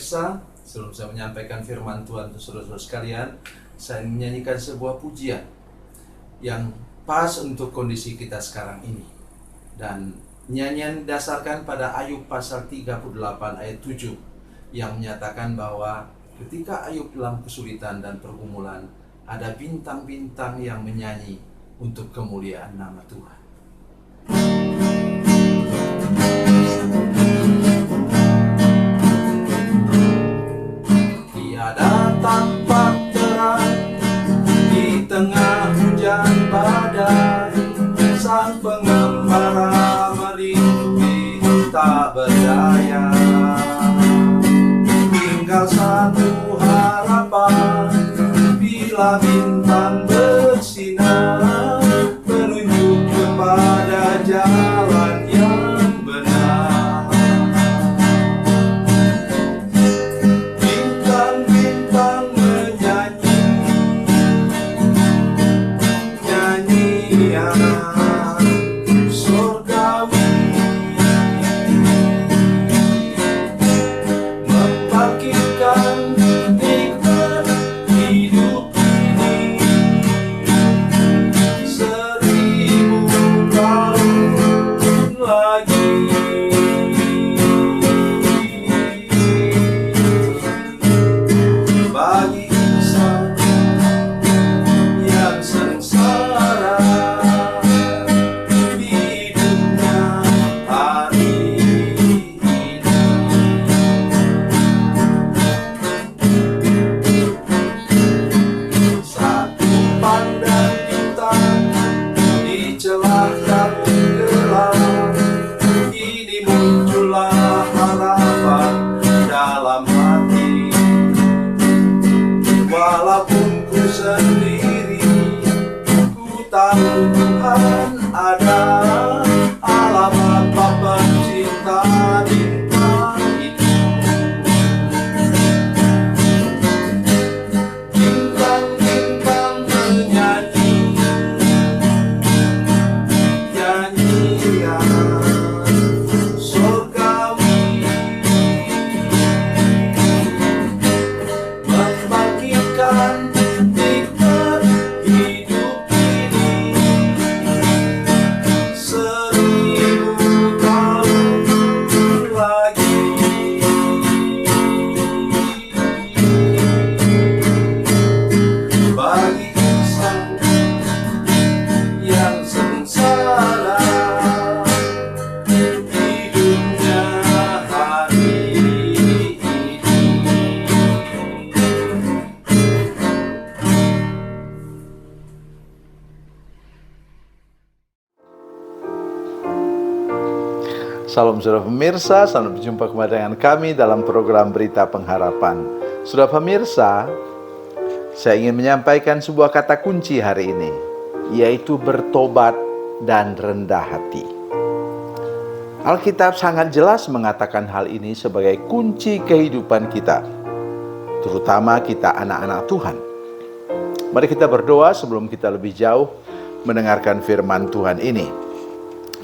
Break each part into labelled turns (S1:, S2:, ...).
S1: pemirsa, sebelum saya menyampaikan firman Tuhan untuk saudara-saudara sekalian, saya menyanyikan sebuah pujian yang pas untuk kondisi kita sekarang ini. Dan nyanyian didasarkan pada Ayub pasal 38 ayat 7 yang menyatakan bahwa ketika Ayub dalam kesulitan dan pergumulan, ada bintang-bintang yang menyanyi untuk kemuliaan nama Tuhan. Tiada tampak terang di tengah hujan badai, sang pengembara merintih tak berdaya. Tinggal satu harapan, bila bintang bersinar, menunjuk kepada jalan yang benar. Bintang-bintang menyanyi nyanyian surgawi, membangkitkan nikmat hidup ini 1000 tahun lagi. Bagi insan yang sengsara, hidupnya hari ini. Satu pandang bintang di celah kabut gelap, ini muncullah harapan dalam hati. Walaupun ku sendiri, ku tahu Tuhan ada, alamat Bapa cinta bintang itu. Bintang-bintang menyanyi nyanyian surgawi, membangkitkan nikmat hidup ini 1000 tahun lagi. Bagi insan yang sengsara, hidupnya hari ini.
S2: Salam saudara pemirsa, selamat berjumpa kembali dengan kami dalam program Berita Pengharapan. Saudara pemirsa, saya ingin menyampaikan sebuah kata kunci hari ini, yaitu bertobat dan rendah hati. Alkitab sangat jelas mengatakan hal ini sebagai kunci kehidupan kita, terutama kita anak-anak Tuhan. Mari kita berdoa sebelum kita lebih jauh mendengarkan firman Tuhan ini.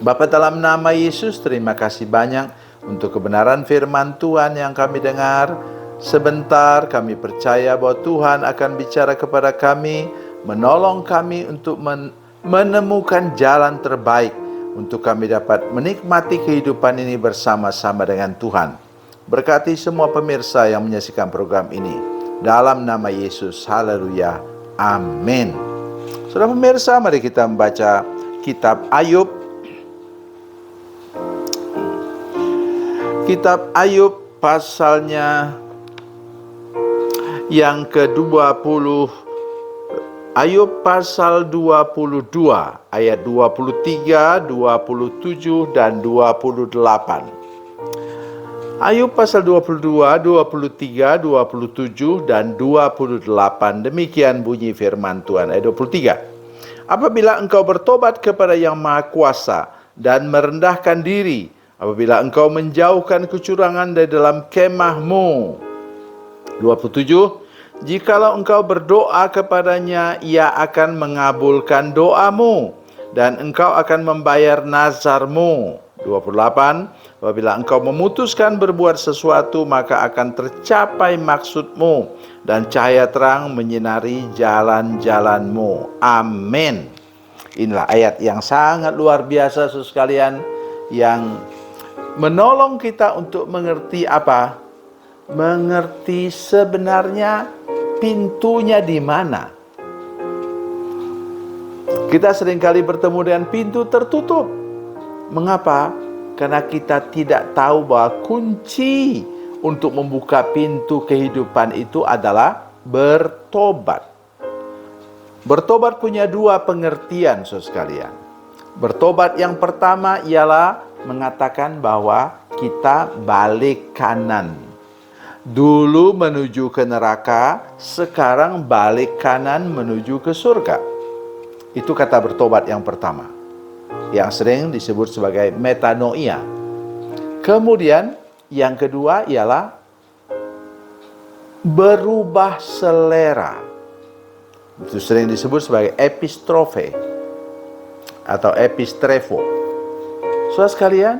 S2: Bapa, dalam nama Yesus, terima kasih banyak untuk kebenaran firman Tuhan yang kami dengar. Sebentar kami percaya bahwa Tuhan akan bicara kepada kami, menolong kami untuk menemukan jalan terbaik untuk kami dapat menikmati kehidupan ini bersama-sama dengan Tuhan. Berkati semua pemirsa yang menyaksikan program ini. Dalam nama Yesus, haleluya, amin. Saudara pemirsa, mari kita membaca kitab Ayub. Kitab Ayub pasalnya yang ke-20. Ayub pasal 22 ayat 23, 27 dan 28. Ayub pasal 22, 23, 27 dan 28. Demikian bunyi firman Tuhan. Ayat 23. Apabila engkau bertobat kepada Yang Maha Kuasa dan merendahkan diri, apabila engkau menjauhkan kecurangan dari dalam kemahmu. 27. Jikalau engkau berdoa kepadanya, ia akan mengabulkan doamu, dan engkau akan membayar nazarmu. 28. Apabila engkau memutuskan berbuat sesuatu, maka akan tercapai maksudmu, dan cahaya terang menyinari jalan-jalanmu. Amin. Inilah ayat yang sangat luar biasa, saudara sekalian, yang menolong kita untuk mengerti apa? Mengerti sebenarnya pintunya di mana. Kita seringkali bertemu dengan pintu tertutup. Mengapa? Karena kita tidak tahu bahwa kunci untuk membuka pintu kehidupan itu adalah bertobat. Bertobat punya dua pengertian, saudara sekalian. Bertobat yang pertama ialah mengatakan bahwa kita balik kanan. Dulu menuju ke neraka, sekarang balik kanan menuju ke surga. Itu kata bertobat yang pertama, yang sering disebut sebagai metanoia. Kemudian yang kedua ialah berubah selera. Itu sering disebut sebagai epistrofe atau epistrefo. Saudara sekalian,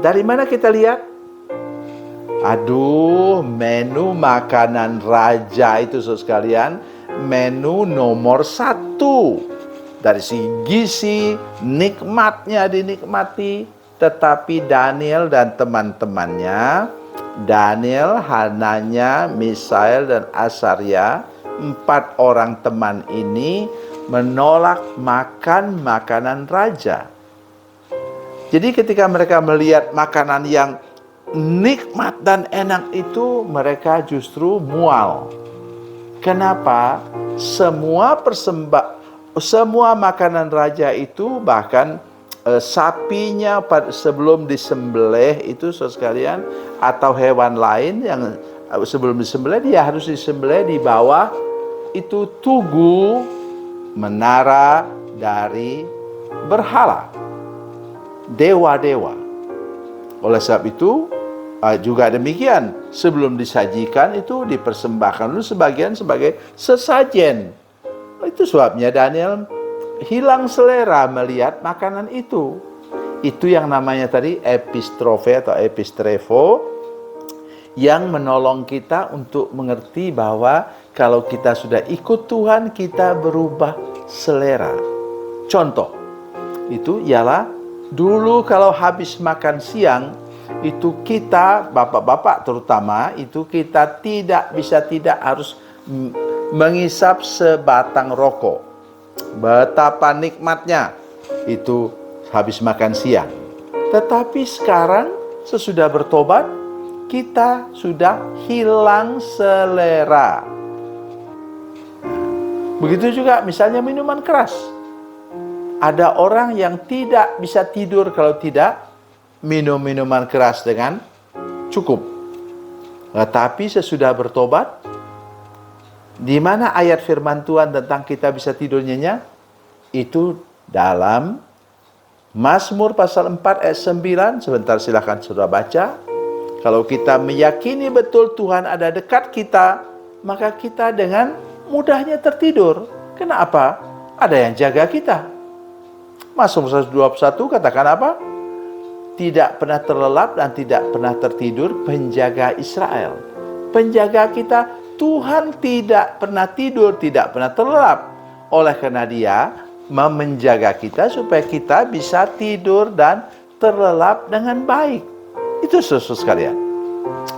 S2: dari mana kita lihat? Aduh, menu makanan raja itu, saudara sekalian, menu nomor 1. Dari segi gizi, nikmatnya dinikmati. Tetapi Daniel dan teman-temannya, Daniel, Hananya, Misael, dan Asaria, 4 orang teman ini menolak makan makanan raja. Jadi ketika mereka melihat makanan yang nikmat dan enak itu, mereka justru mual. Kenapa? Semua makanan raja itu, bahkan sapinya sebelum disembelih itu, saudara sekalian, atau hewan lain yang sebelum disembelih, dia harus disembelih di bawah itu tugu menara dari berhala, dewa-dewa. Oleh sebab itu juga demikian, sebelum disajikan itu dipersembahkan dulu sebagian sebagai sesajen. Itu sebabnya Daniel hilang selera melihat makanan itu. Itu yang namanya tadi epistrofe atau epistrefo, yang menolong kita untuk mengerti bahwa kalau kita sudah ikut Tuhan, kita berubah selera. Contoh, itu ialah dulu kalau habis makan siang, itu kita, bapak-bapak terutama, itu kita tidak harus mengisap sebatang rokok. Betapa nikmatnya itu habis makan siang. Tetapi sekarang sesudah bertobat, kita sudah hilang selera. Begitu juga misalnya minuman keras. Ada orang yang tidak bisa tidur kalau tidak minum minuman keras dengan cukup. Tetapi sesudah bertobat, di mana ayat firman Tuhan tentang kita bisa tidur nyenyak? Itu dalam Mazmur pasal 4 ayat 9. Sebentar silakan saudara baca. Kalau kita meyakini betul Tuhan ada dekat kita, maka kita dengan mudahnya tertidur. Kenapa? Ada yang jaga kita. Mazmur 121 katakan apa? Tidak pernah terlelap dan tidak pernah tertidur penjaga Israel. Penjaga kita, Tuhan tidak pernah tidur, tidak pernah terlelap. Oleh karena Dia menjaga kita supaya kita bisa tidur dan terlelap dengan baik. Itu saudara sekalian.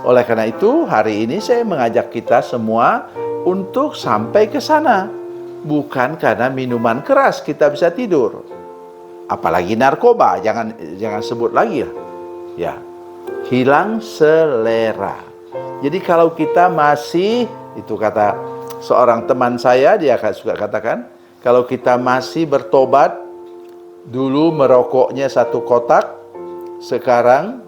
S2: Oleh karena itu, hari ini saya mengajak kita semua untuk sampai ke sana. Bukan karena minuman keras kita bisa tidur. Apalagi narkoba, jangan sebut lagi lah. Ya, hilang selera. Jadi kalau kita masih, itu kata seorang teman saya, dia suka katakan, kalau kita masih bertobat, dulu merokoknya 1 kotak, sekarang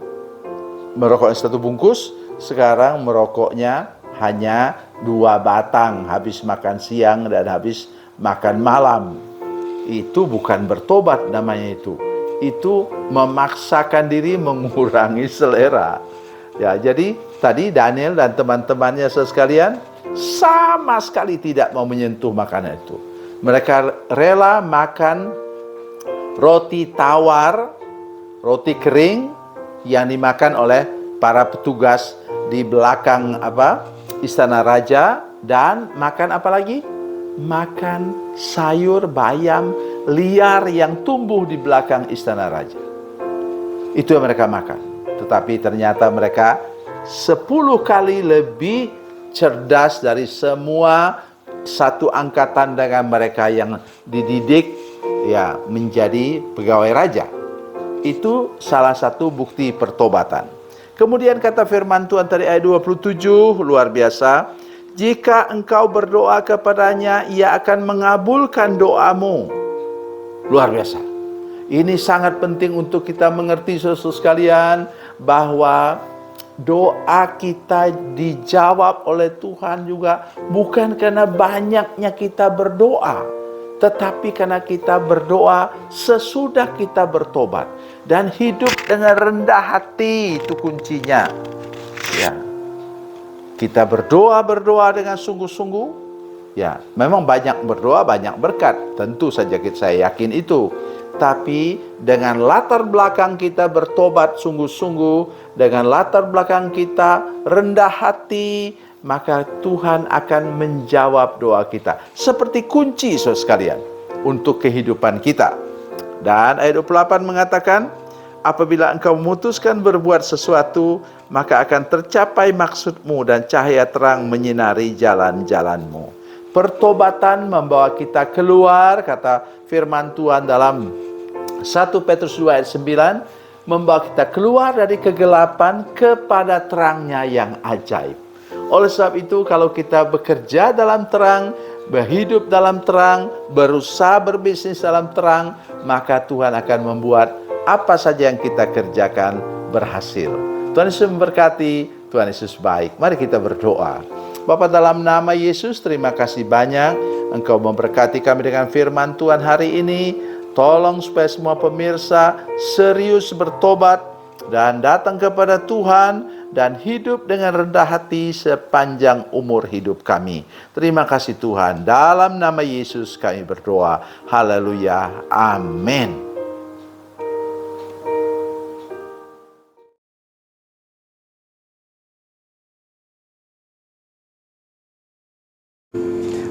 S2: merokoknya 1 bungkus, sekarang merokoknya hanya 2 batang habis makan siang dan habis makan malam. Itu bukan bertobat namanya itu. Itu memaksakan diri mengurangi selera. Ya, jadi tadi Daniel dan teman-temannya sekalian sama sekali tidak mau menyentuh makanan itu. Mereka rela makan roti tawar, roti kering yang dimakan oleh para petugas di belakang istana raja, dan makan apa lagi? Makan sayur bayam liar yang tumbuh di belakang istana raja. Itu yang mereka makan. Tetapi ternyata mereka 10 kali lebih cerdas dari semua satu angkatan dengan mereka yang dididik menjadi pegawai raja. Itu salah satu bukti pertobatan. Kemudian kata firman Tuhan tadi ayat 27, luar biasa. Jika engkau berdoa kepadanya, ia akan mengabulkan doamu. Luar biasa. Ini sangat penting untuk kita mengerti, saudara sekalian, bahwa doa kita dijawab oleh Tuhan juga bukan karena banyaknya kita berdoa, tetapi karena kita berdoa sesudah kita bertobat dan hidup dengan rendah hati. Itu kuncinya. Ya. Kita berdoa dengan sungguh-sungguh. Ya, memang banyak berdoa, banyak berkat. Tentu saja saya yakin itu. Tapi dengan latar belakang kita bertobat sungguh-sungguh, dengan latar belakang kita rendah hati, maka Tuhan akan menjawab doa kita. Seperti kunci, saudara sekalian, untuk kehidupan kita. Dan ayat 28 mengatakan, apabila engkau memutuskan berbuat sesuatu, maka akan tercapai maksudmu dan cahaya terang menyinari jalan-jalanmu. Pertobatan membawa kita keluar, kata firman Tuhan dalam 1 Petrus 2 ayat 9, membawa kita keluar dari kegelapan kepada terangnya yang ajaib. Oleh sebab itu, kalau kita bekerja dalam terang, berhidup dalam terang, berusaha berbisnis dalam terang, maka Tuhan akan membuat apa saja yang kita kerjakan berhasil. Tuhan Yesus memberkati, Tuhan Yesus baik. Mari kita berdoa. Bapa, dalam nama Yesus, terima kasih banyak Engkau memberkati kami dengan firman Tuhan hari ini. Tolong supaya semua pemirsa serius bertobat dan datang kepada Tuhan dan hidup dengan rendah hati sepanjang umur hidup kami. Terima kasih Tuhan. Dalam nama Yesus kami berdoa. Haleluya. Amin.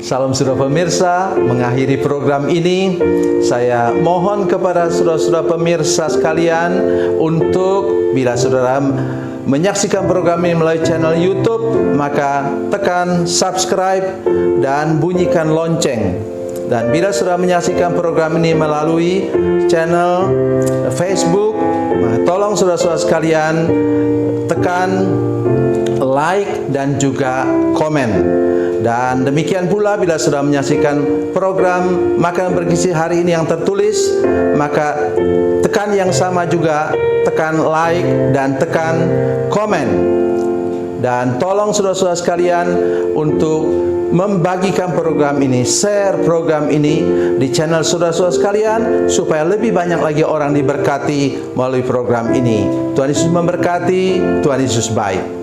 S2: Salam saudara pemirsa, mengakhiri program ini saya mohon kepada saudara-saudara pemirsa sekalian untuk bila saudara menyaksikan program ini melalui channel YouTube, maka tekan subscribe dan bunyikan lonceng. Dan bila saudara menyaksikan program ini melalui channel Facebook, tolong saudara-saudara sekalian tekan like dan juga komen. Dan demikian pula bila sudah menyaksikan program Makanan Bergizi hari ini yang tertulis, maka tekan yang sama juga, tekan like dan tekan komen. Dan tolong saudara-saudara sekalian untuk membagikan program ini, share program ini di channel saudara-saudara sekalian, supaya lebih banyak lagi orang diberkati melalui program ini. Tuhan Yesus memberkati, Tuhan Yesus baik.